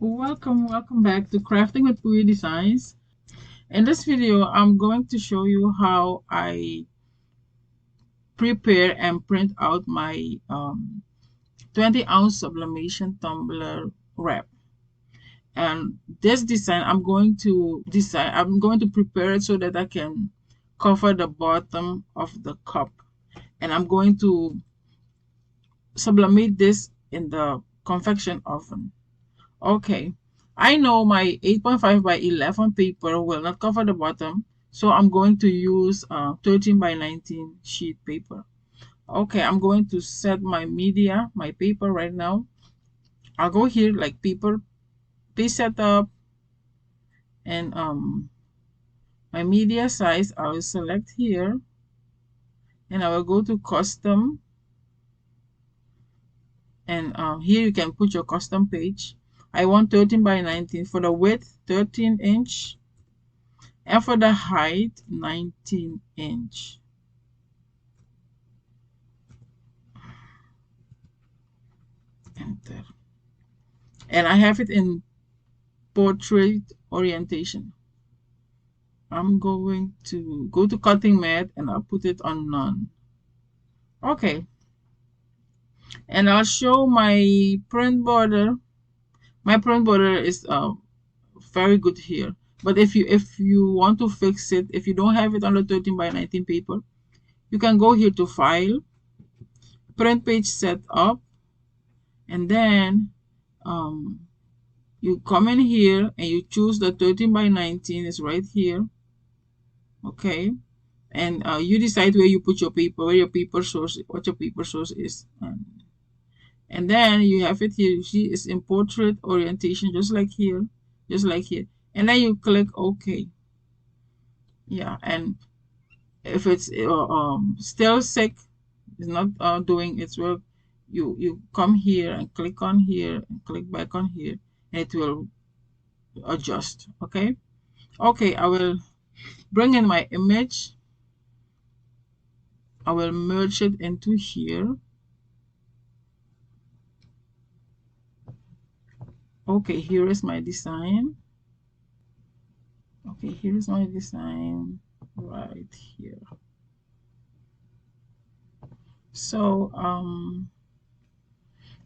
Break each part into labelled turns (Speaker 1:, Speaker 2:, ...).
Speaker 1: Welcome back to Crafting with Pui Designs. In this video, I'm going to show you how I prepare and print out my 20-ounce sublimation tumbler wrap. And this design, I'm going to prepare it so that I can cover the bottom of the cup. And I'm going to sublimate this in the convection oven. Okay, I know my 8.5 by 11 paper will not cover the bottom, so I'm going to use 13 by 19 sheet paper. Okay, I'm going to set my media, my paper right now. I'll go here like paper, page setup, and my media size I will select here, and I will go to custom, and here you can put your custom page. I want 13 by 19 for the width, 13 inch. And for the height, 19 inch. Enter. And I have it in portrait orientation. I'm going to go to cutting mat and I'll put it on none. Okay. And I'll show my print border. My print border is very good here. But if you want to fix it, if you don't have it on the 13 by 19 paper, you can go here to file, print page setup, and then you come in here and you choose the 13 by 19 is right here. Okay, and you decide where you put your paper, where your paper source, what your paper source is, and then you have it here. You see it's in portrait orientation, just like here, and then you click OK. Yeah, and if it's still sick, it's not doing its work, you come here and click on here and click back on here, and it will adjust. Okay, I will bring in my image. I will merge it into here. Okay, here is my design. Okay, here is my design right here. So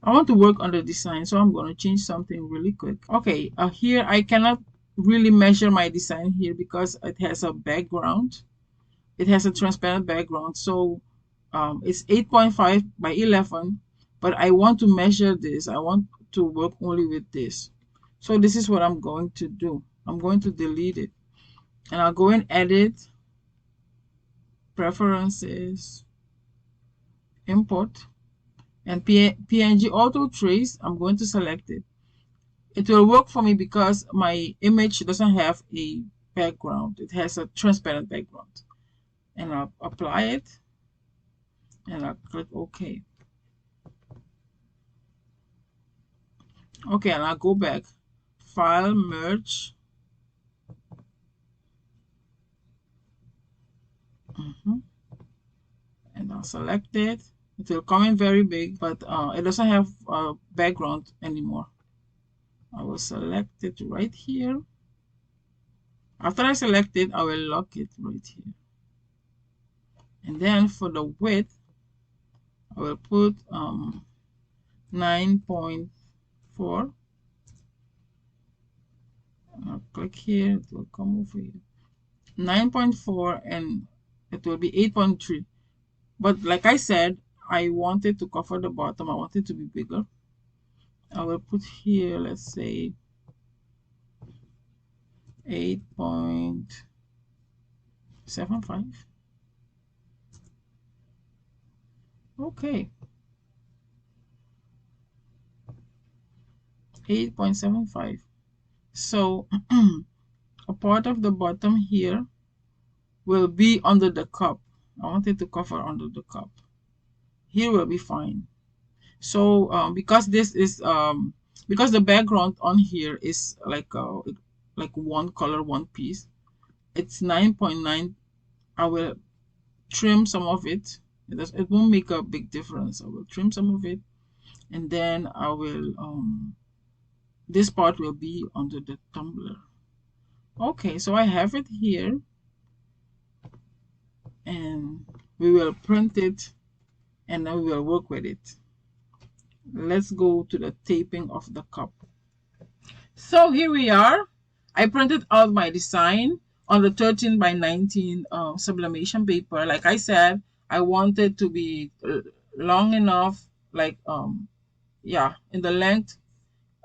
Speaker 1: I want to work on the design, so I'm going to change something really quick. Okay, here I cannot really measure my design here because it has a background. It has a transparent background, so it's 8.5 by 11, but I want to measure this. I want to work only with this. So this is what I'm going to do. I'm going to delete it, and I'll go and edit, preferences, import, and PNG auto trace. I'm going to select it. It will work for me because my image doesn't have a background. It has a transparent background. And I'll apply it, and I'll click OK. Okay, and I'll go back, file, merge. And I'll select it. It will come in very big, but it doesn't have a background anymore. I will select it right here. After I select it, I will lock it right here. And then for the width, I will put 9.4. I'll click here, it will come over here. 9.4, and it will be 8.3. But like I said, I wanted to cover the bottom. I want it to be bigger. I will put here, let's say 8.75. Okay, 8.75. So a part of the bottom here will be under the cup. I want it to cover under the cup. Here will be fine. So because this is because the background on here is like one color, one piece, it's 9.9. I will trim some of it. It won't make a big difference. I will trim some of it, and then I will this part will be under the tumbler. Okay, so I have it here, and we will print it, and then we will work with it. Let's go to the taping of the cup. So here we are. I printed out my design on the 13 by 19 sublimation paper. Like I said, I wanted to be long enough, like yeah, in the length,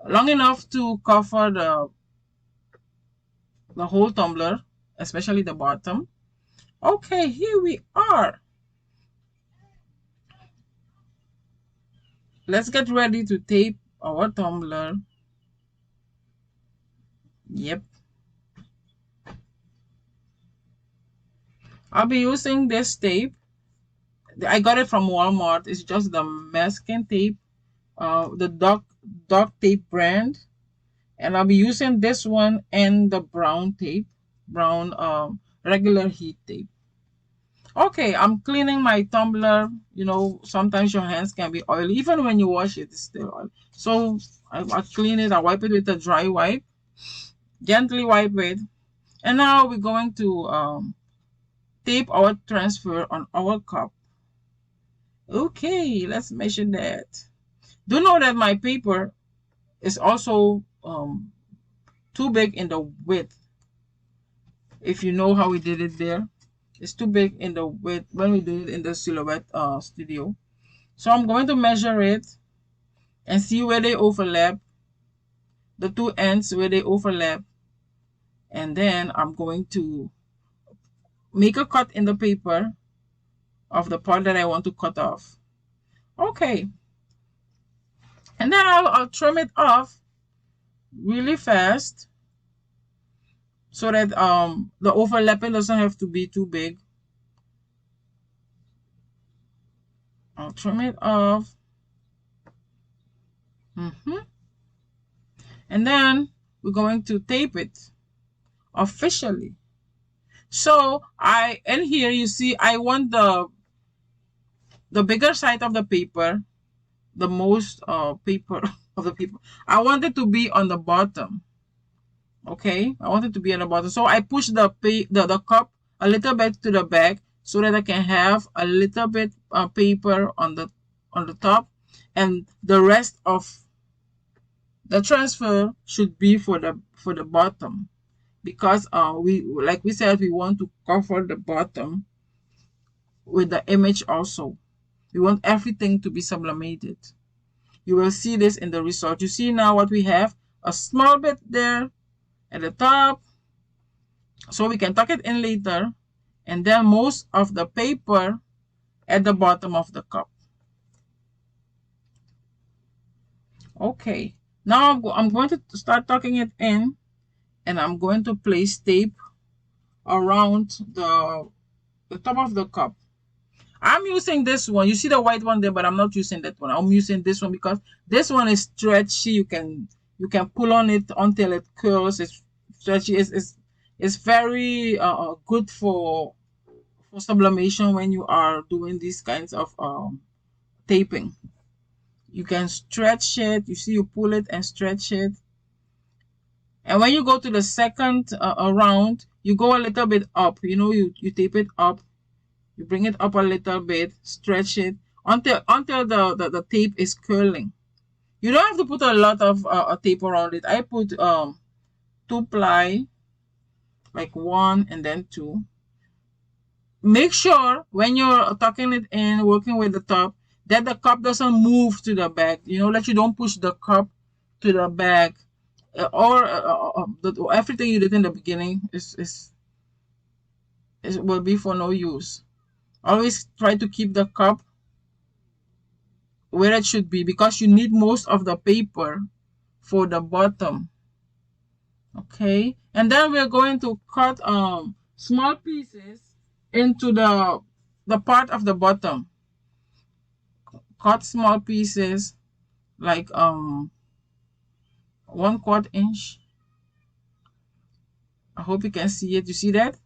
Speaker 1: long enough to cover the whole tumbler, especially the bottom. Okay, here we are. Let's get ready to tape our tumbler. Yep. I'll be using this tape. I got it from Walmart. It's just the masking tape, the duct tape brand. And I'll be using this one and the brown tape, brown regular heat tape. Okay, I'm cleaning my tumbler. You know, sometimes your hands can be oily. Even when you wash it, it's still oily. So I clean it. I wipe it with a dry wipe. Gently wipe it. And now we're going to tape our transfer on our cup. Okay, let's measure that. Do know that my paper is also too big in the width. If you know how we did it there, it's too big in the width when we did it in the Silhouette studio. So I'm going to measure it and see where they overlap, the two ends where they overlap, and then I'm going to make a cut in the paper of the part that I want to cut off. Okay, and then I'll trim it off really fast so that the overlapping doesn't have to be too big. I'll trim it off. And then we're going to tape it officially. So in here you see I want the bigger side of the paper, the most paper of the paper. I want it to be on the bottom. Okay, I want it to be on the bottom. So I push the cup a little bit to the back so that I can have a little bit paper on the top, and the rest of the transfer should be for the bottom, because we, like we said, we want to cover the bottom with the image also. We want everything to be sublimated. You will see this in the result. You see now what we have, a small bit there at the top, so we can tuck it in later, and then most of the paper at the bottom of the cup. Okay, now I'm going to start tucking it in, and I'm going to place tape around the top of the cup. I'm using this one. You see the white one there, but I'm not using that one. I'm using this one because this one is stretchy. You can pull on it until it curls. It's stretchy. It's very good for sublimation when you are doing these kinds of taping. You can stretch it. You see, you pull it and stretch it. And when you go to the second round, you go a little bit up. You know, you tape it up. You bring it up a little bit, stretch it until the tape is curling. You don't have to put a lot of tape around it. I put 2-ply, like 1 and then 2. Make sure when you're tucking it in, working with the top, that the cup doesn't move to the back. You know, that you don't push the cup to the back, or everything you did in the beginning will be for no use. Always try to keep the cup where it should be, because you need most of the paper for the bottom. Okay, and then we're going to cut small pieces into the part of the bottom. Cut small pieces like 1/4 inch. I hope you can see it. You see that?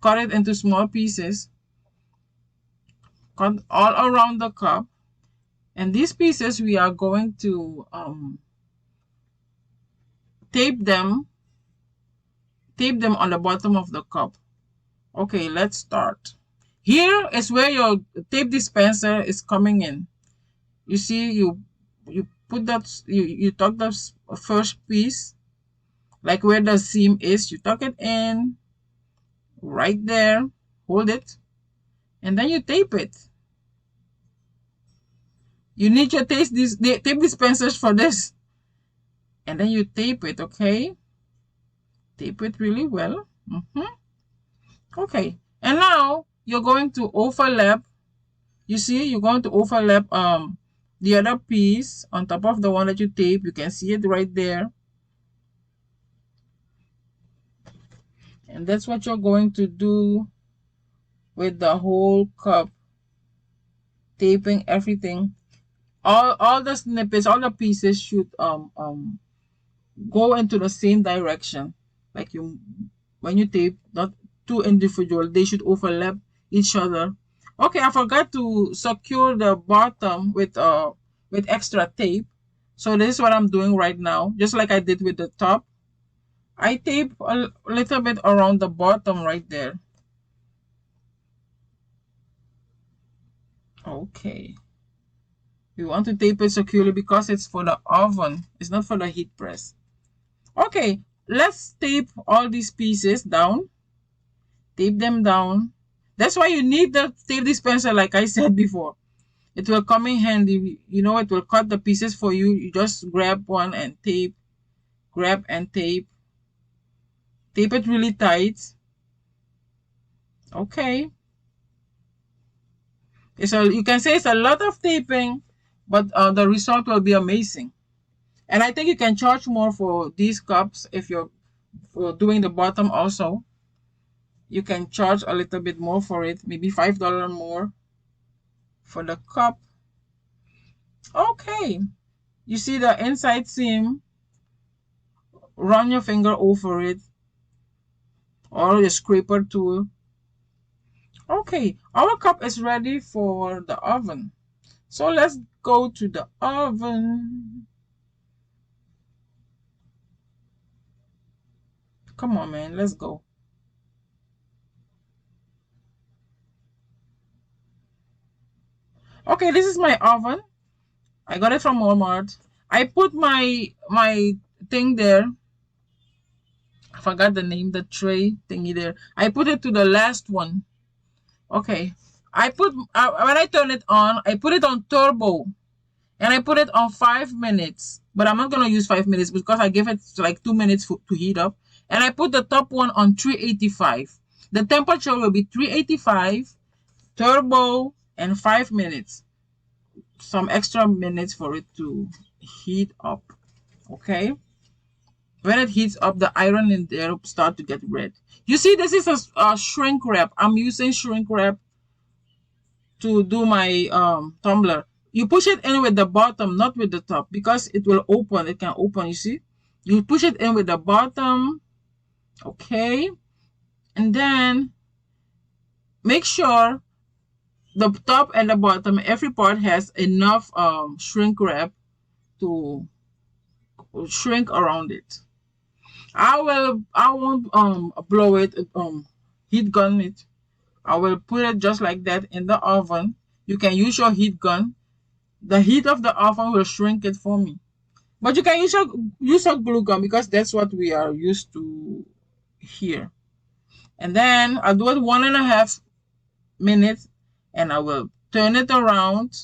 Speaker 1: Cut it into small pieces. Cut all around the cup. And these pieces we are going to tape them on the bottom of the cup. Okay, let's start. Here is where your tape dispenser is coming in. You see, you put that, you tuck the first piece, like where the seam is, you tuck it in right there, hold it, and then you tape it. You need your tape dispensers for this. And then you tape it, okay? Tape it really well. Okay. And now you're going to overlap. You see, you're going to overlap the other piece on top of the one that you tape. You can see it right there. And that's what you're going to do with the whole cup. Taping everything. All the snippets, all the pieces should go into the same direction. Like when you tape, not two individual, they should overlap each other. Okay, I forgot to secure the bottom with extra tape. So this is what I'm doing right now, just like I did with the top. I tape a little bit around the bottom right there. Okay. We want to tape it securely because it's for the oven. It's not for the heat press. Okay, let's tape all these pieces down. Tape them down. That's why you need the tape dispenser, like I said before. It will come in handy. You know, it will cut the pieces for you. You just grab one and tape. Grab and tape. Tape it really tight. Okay. You can say it's a lot of taping, but the result will be amazing. And I think you can charge more for these cups if you're doing the bottom also. You can charge a little bit more for it, maybe $5 more for the cup. Okay, you see the inside seam, run your finger over it or your scraper tool. Okay, our cup is ready for the oven. So let's go to the oven. Come on, man, let's go. Okay, this is my oven. I got it from Walmart. I put my thing there. I forgot the name, the tray thingy there. I put it to the last one. Okay. I put when I turn it on, I put it on turbo. And I put it on 5 minutes. But I'm not gonna use 5 minutes because I give it like 2 minutes to heat up. And I put the top one on 385. The temperature will be 385, turbo, and 5 minutes. Some extra minutes for it to heat up. Okay. When it heats up, the iron in there will start to get red. You see, this is a shrink wrap. I'm using shrink wrap to do my tumbler. You push it in with the bottom, not with the top, because it will open. It can open, you see. You push it in with the bottom. Okay. And then make sure the top and the bottom, every part has enough shrink wrap to shrink around it. I won't blow it, heat gun it. I will put it just like that in the oven. You can use your heat gun. The heat of the oven will shrink it for me. But you can use a glue gun because that's what we are used to here. And then I'll do it 1.5 minutes and I will turn it around.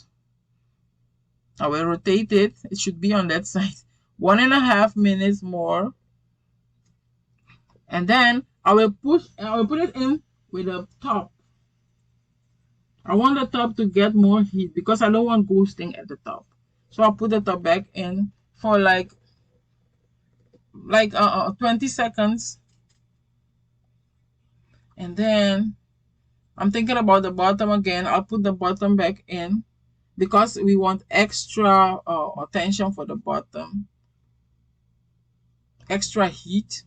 Speaker 1: I will rotate it. It should be on that side. 1.5 minutes more. And then I will put it in with the top. I want the top to get more heat because I don't want ghosting at the top. So I'll put the top back in for like 20 seconds. And then I'm thinking about the bottom again. I'll put the bottom back in because we want extra attention for the bottom. Extra heat.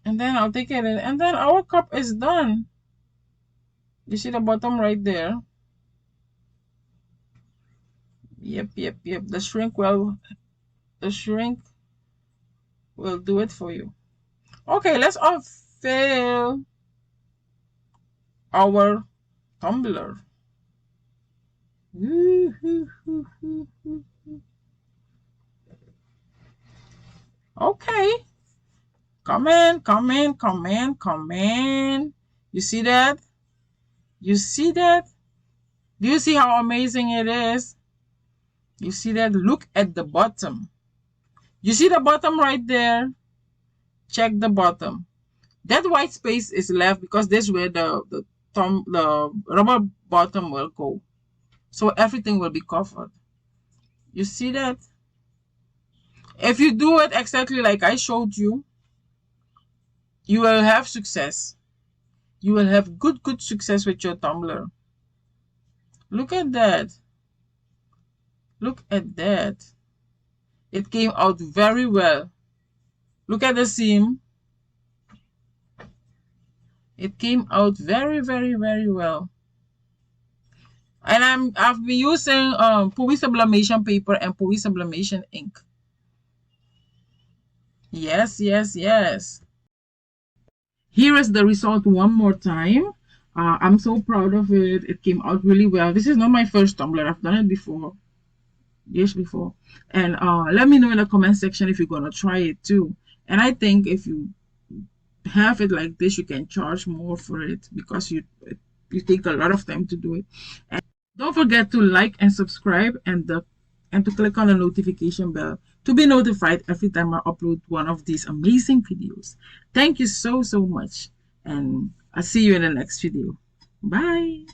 Speaker 1: And then I'll take it in. And then our cup is done. You see the bottom right there? Yep. The shrink well The shrink will do it for you. Okay, let's unveil our tumbler. Okay, come in, come in, come in, come in. You see that? You see that? Do you see how amazing it is? You see that? Look at the bottom. You see the bottom right there? Check the bottom. That white space is left because this is where the rubber bottom will go. So everything will be covered. You see that? If you do it exactly like I showed you, you will have success. You will have good success with your tumbler. Look at that. Look at that. It came out very well. Look at the seam. It came out very well. And I've been using PUI sublimation paper and PUI sublimation ink. Yes, yes, yes. Here is the result one more time. I'm so proud of it. It came out really well. This is not my first tumbler. I've done it before, years before. And let me know in the comment section if you're gonna try it too. And I think if you have it like this, you can charge more for it because you take a lot of time to do it. And don't forget to like and subscribe and to click on the notification bell to be notified every time I upload one of these amazing videos. Thank you so much, and I'll see you in the next video. Bye.